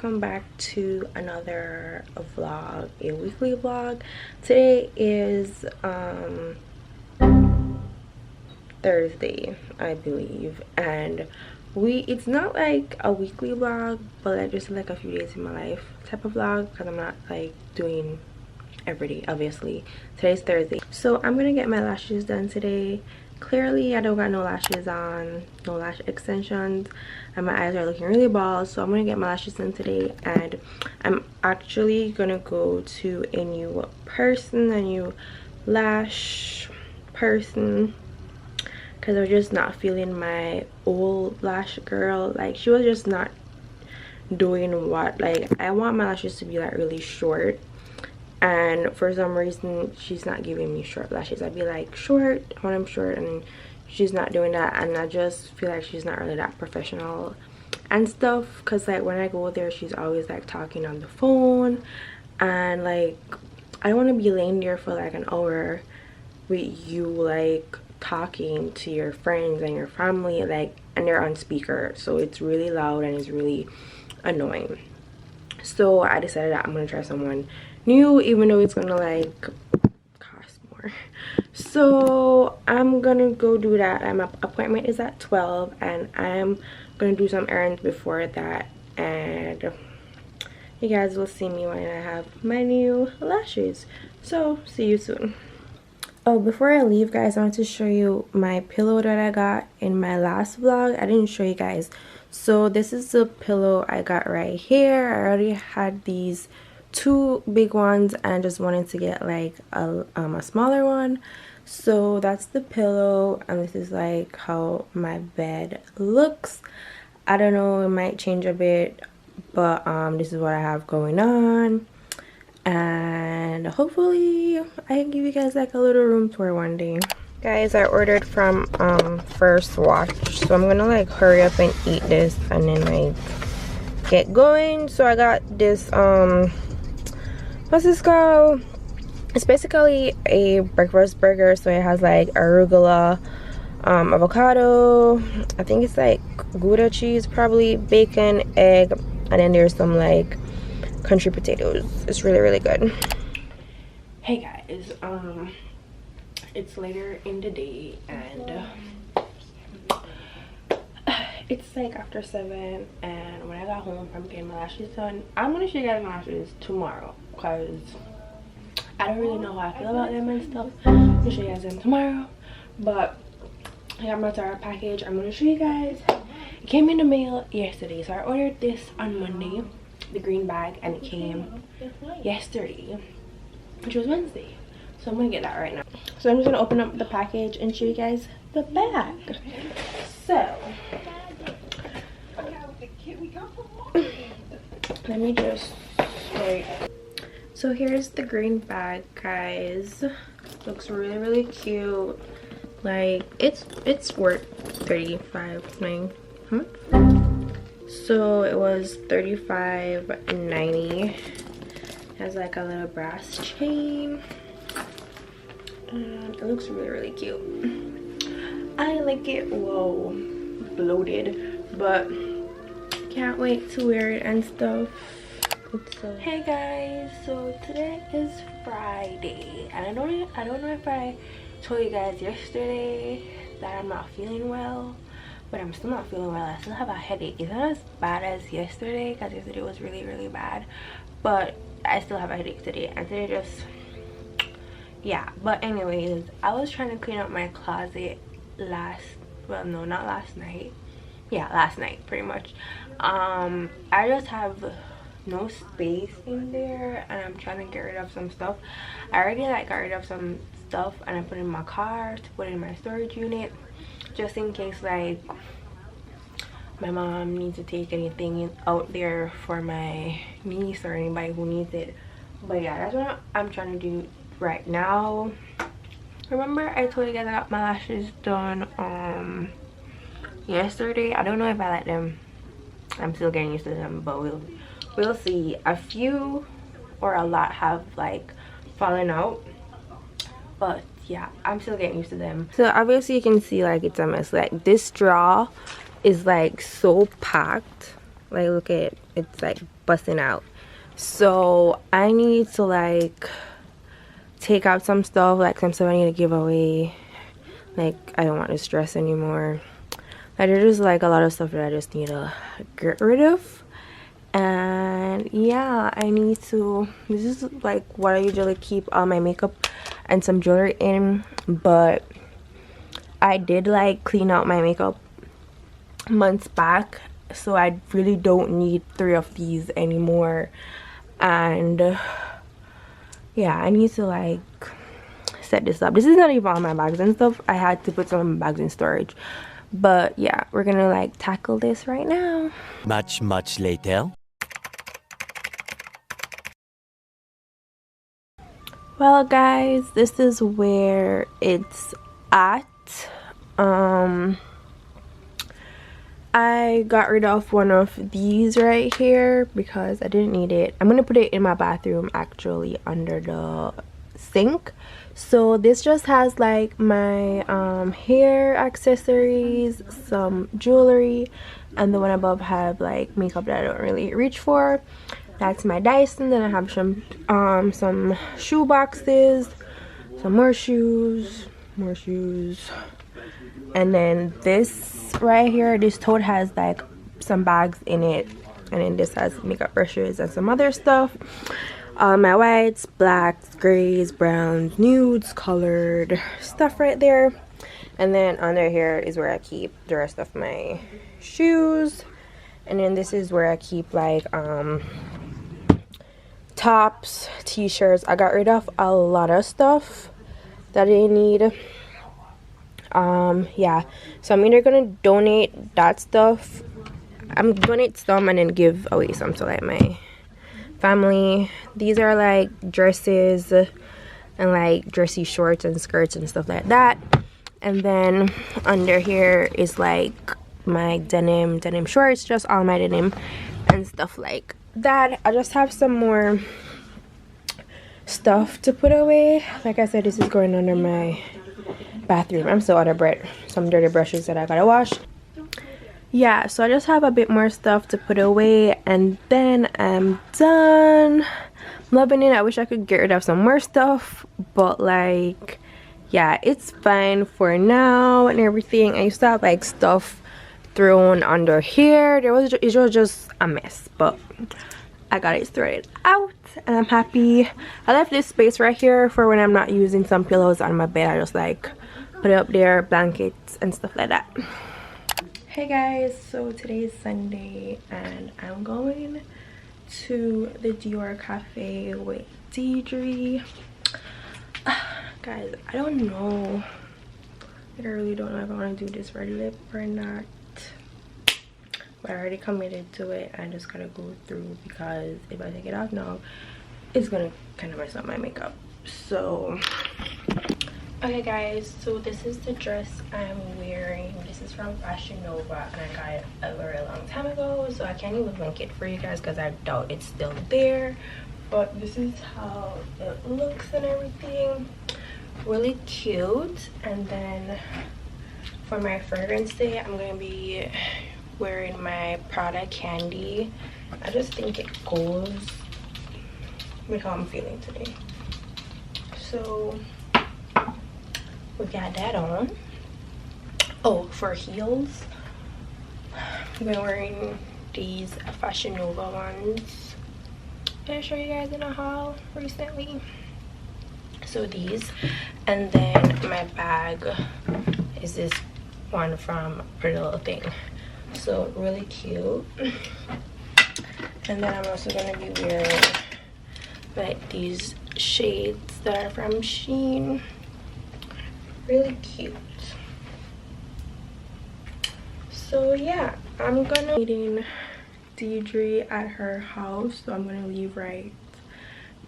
welcome back to another vlog, a weekly vlog. Today is Thursday, I believe, and it's not like a weekly vlog, but like just like a few days in my life type of vlog, because I'm not like doing every day. Obviously today's Thursday, so I'm gonna get my lashes done today. Clearly I don't got no lashes on, no lash extensions, and my eyes are looking really bald, so I'm gonna get my lashes done today. And I'm actually gonna go to a new lash person, because I was just not feeling my old lash girl. Like, she was just not doing what, like, I want my lashes to be like really short, and for some reason she's not giving me short lashes. I'd be like, short, I want them short, and she's not doing that, and I just feel like she's not really that professional and stuff. Because like when I go there, she's always like talking on the phone, and like I don't want to be laying there for like an hour with you like talking to your friends and your family, like, and they're on speaker, so it's really loud and it's really annoying. So I decided that I'm gonna try someone new, even though it's gonna like cost more. So I'm gonna go do that, and my appointment is at 12, and I'm gonna do some errands before that, and you guys will see me when I have my new lashes. So see you soon. Oh, before I leave, guys, I want to show you my pillow that I got in my last vlog. I didn't show you guys. So this is the pillow I got right here. I already had these two big ones, and I just wanted to get like a smaller one. So that's the pillow, and this is like how my bed looks. I don't know, it might change a bit, but this is what I have going on. And hopefully I can give you guys like a little room tour one day. Guys, I ordered from First Watch, so I'm gonna like hurry up and eat this and then like get going. So I got this what's this called? It's basically a breakfast burger, so it has like arugula, avocado, I think it's like Gouda cheese, probably bacon, egg, and then there's some like country potatoes. It's really good. Hey guys, it's later in the day, and it's like after 7, and when I got home from getting my lashes done, I'm gonna show you guys my lashes tomorrow, because I don't really know how I feel about them and stuff. I'm gonna show you guys them tomorrow. But I got my Zara package. I'm gonna show you guys. It came in the mail yesterday, so I ordered this on Monday, the green bag, and it came yesterday, which was Wednesday. So I'm gonna get that right now. So I'm just gonna open up the package and show you guys the bag. So let me just wait. So here's the green bag, guys. Looks really cute. Like it's worth $35.90. How much? So it was $35.90. Has like a little brass chain, and it looks really cute. I like it. Whoa, bloated, but can't wait to wear it and stuff. Hey guys, so today is Friday, and I don't know if I told you guys yesterday that I'm not feeling well, but I'm still not feeling well. I still have a headache. It's not as bad as yesterday, because yesterday was really bad, but I still have a headache today, and today just, yeah. But anyways, I was trying to clean up my closet last night pretty much. I just have no space in there, and I'm trying to get rid of some stuff. I already like got rid of some stuff, and I put it in my car to put in my storage unit, just in case like my mom needs to take anything out there for my niece or anybody who needs it. But yeah, that's what I'm trying to do right now. Remember I told you guys I got my lashes done yesterday. I don't know if I like them. I'm still getting used to them, but we'll see. A few or a lot have like fallen out, but yeah, I'm still getting used to them. So obviously you can see like it's a mess. Like this straw is like so packed. Like look at it, it's like busting out. So I need to like take out some stuff, like some stuff I need to give away. Like I don't want to stress anymore. Like there's just like a lot of stuff that I just need to get rid of. And yeah, I need to, this is like what I usually keep all my makeup and some jewelry in, but I did like clean out my makeup months back, so I really don't need 3 of these anymore. And yeah, I need to like set this up. This is not even all my bags and stuff. I had to put some of my bags in storage, but yeah, we're gonna like tackle this right now. Much later. Well guys, this is where it's at. I got rid of one of these right here because I didn't need it. I'm gonna put it in my bathroom, actually, under the sink. So this just has like my hair accessories, some jewelry, and the one above have like makeup that I don't really reach for. That's my Dyson. Then I have some shoe boxes, some more shoes, and then this right here, this tote has like some bags in it, and then this has makeup brushes and some other stuff. My whites, blacks, grays, browns, nudes, colored stuff right there. And then under here is where I keep the rest of my shoes. And then this is where I keep like tops, t-shirts. I got rid of a lot of stuff that I didn't need. Yeah, so I'm either gonna donate that stuff, I'm gonna donate some and then give away some to like my family. These are like dresses and like dressy shorts and skirts and stuff like that. And then under here is like my denim shorts, just all my denim and stuff like that. I just have some more stuff to put away. Like I said, this is going under my bathroom. I'm so out of breath. Some dirty brushes that I gotta wash. Yeah, so I just have a bit more stuff to put away, and then I'm done. I'm loving it. I wish I could get rid of some more stuff, but like, yeah, it's fine for now and everything. I used to have like stuff thrown under here. It was just a mess, but I got it sorted out and I'm happy. I left this space right here for when I'm not using some pillows on my bed. I just like put it up there, blankets and stuff like that. Hey guys, so today is Sunday and I'm going to the Dior cafe with Deidre. Guys, I don't know, I really don't know if I want to do this red lip or not, but I already committed to it. I just gotta go through, because if I take it off now, it's gonna kind of mess up my makeup. So okay guys, so this is the dress I'm wearing. This is from Fashion Nova and I got it a very long time ago, so I can't even link it for you guys because I doubt it's still there. But this is how it looks and everything. Really cute. And then for my fragrance day, I'm gonna be wearing my Prada Candy. I just think it goes with how I'm feeling today. So we got that on. Oh, for heels, I've been wearing these Fashion Nova ones. Did I show you guys in a haul recently? So these, and then my bag is this one from Pretty Little Thing. So really cute. And then I'm also gonna be wearing like these shades that are from Shein. Really cute. So yeah, I'm gonna be meeting Deidre at her house, so I'm gonna leave right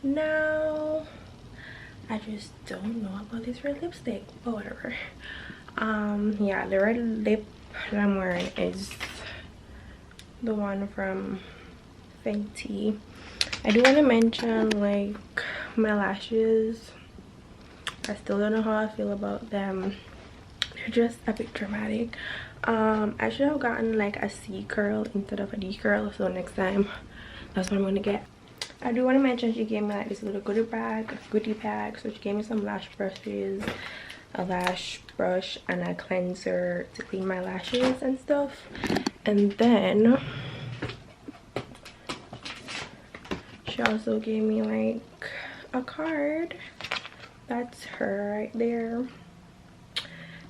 now. I just don't know about this red lipstick, but whatever. Yeah, the red lip that I'm wearing is the one from Fenty. I do want to mention like my lashes. I still don't know how I feel about them. They're just a bit dramatic. I should have gotten like a C curl instead of a D curl, so next time that's what I'm gonna get. I do want to mention she gave me like this little goodie bag. So she gave me some lash brushes, a lash brush, and a cleanser to clean my lashes and stuff. And then she also gave me like a card. That's her right there,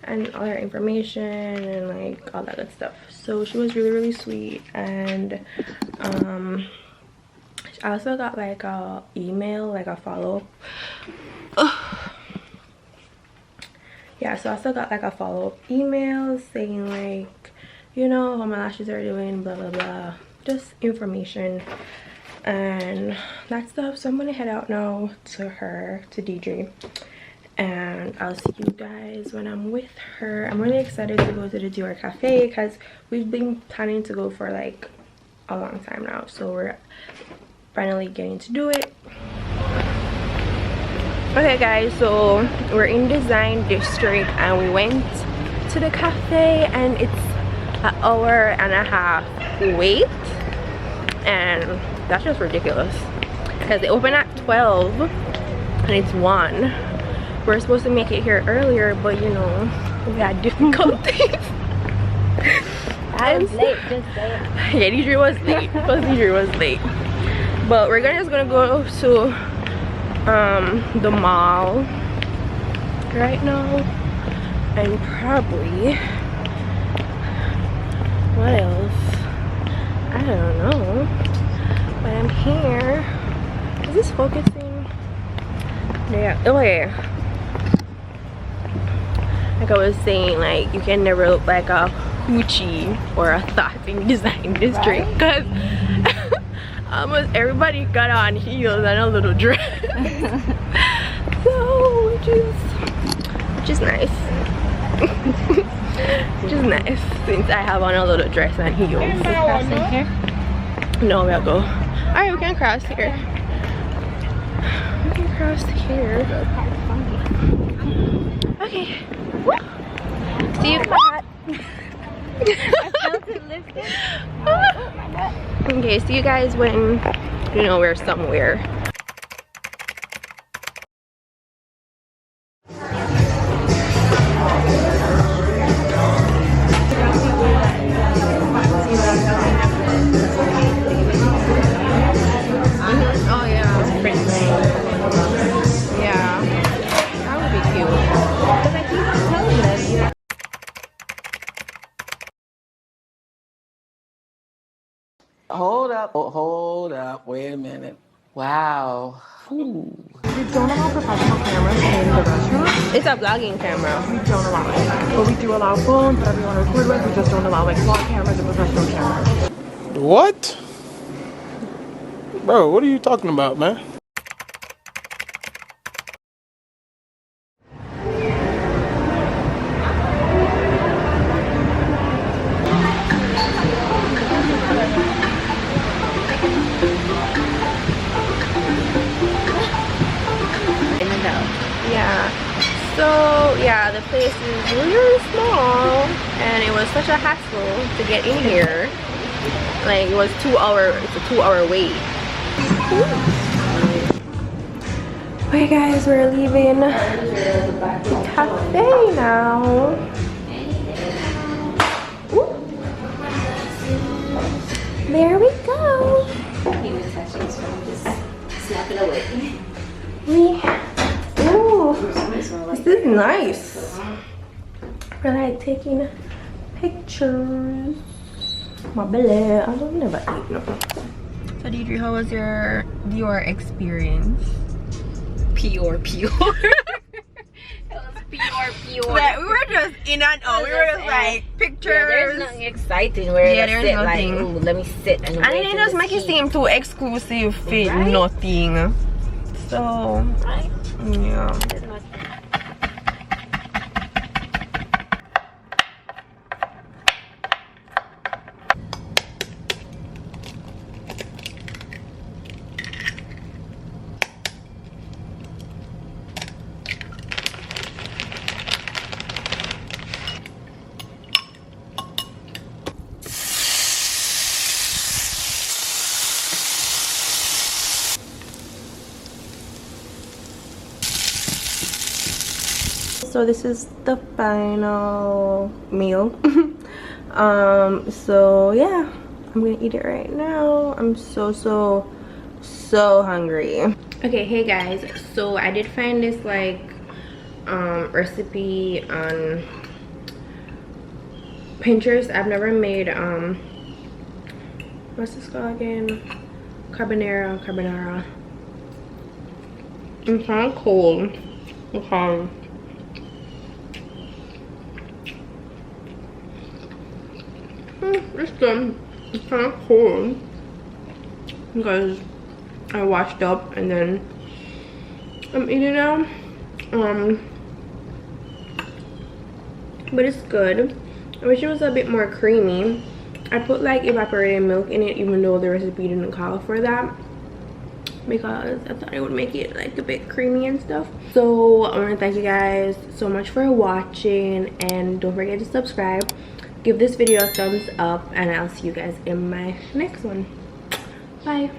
and all her information and like all that good stuff. So she was really sweet. And I also got like a email, like a follow-up. Yeah, so I also got like a follow-up email saying like, you know, how my lashes are doing, blah blah blah, just information and that stuff. So I'm gonna head out now to her, to DJ, and I'll see you guys when I'm with her. I'm really excited to go to the Dior cafe because we've been planning to go for like a long time now, so we're finally getting to do it. Okay guys, so we're in Design District and we went to the cafe, and it's an hour and a half wait, and that's just ridiculous because they open at 12 and it's 1. We're supposed to make it here earlier, but you know, we had difficulties. I was late, just say it. Yeah, DJ was late. DJ was late. But we're just gonna go to the mall right now, and probably what else? I don't know. But I'm here. Is this focusing? Yeah. Oh yeah. Like I was saying, like you can never look like a hoochie or a thought in Design District because almost everybody got on heels and a little dress. So which is nice. Which is nice since I have on a little dress and heels. Crossing here? No, we'll go. Alright, we can cross here. We can cross here. Okay. See you guys. I felt it lifted. Okay, see you guys when you know we're somewhere. Oh yeah, yeah, that would be cute. But I keep telling them, you know. Hold up, wait a minute. Wow. Ooh. We don't allow professional cameras in the restaurant. It's a vlogging camera. We don't allow it. But we do allow phones that everyone record with. We just don't allow like vlog cameras and professional cameras. What? Bro, what are you talking about, man? Yeah, so yeah, the place is really small and it was such a hassle to get in here. Like it was it's a 2-hour wait. Okay guys, we're leaving the cafe now. Ooh. There we go. Snap it away. Ooh, this is nice. We're like taking pictures. My belly, I don't never eat no. So Deidre, how was your Dior experience? Pure. It was pure. Like, we were just in and out. We were just like pictures. Yeah, there's nothing exciting where Yeah, you there's sit nothing. like, ooh, let me sit and And wait it in just the make it seat. seem too exclusive for Right? nothing. So Right? yeah. There's nothing. So this is the final meal. So yeah, I'm gonna eat it right now. I'm so hungry. Okay, hey guys, so I did find this like recipe on Pinterest. I've never made what's this called again? Carbonara. It's kind of cold. Okay. It's good. It's kind of cold because I washed up and then I'm eating now. But it's good. I wish it was a bit more creamy. I put like evaporated milk in it, even though the recipe didn't call for that, because I thought it would make it like a bit creamy and stuff. So I want to thank you guys so much for watching, and don't forget to subscribe, give this video a thumbs up, and I'll see you guys in my next one. Bye.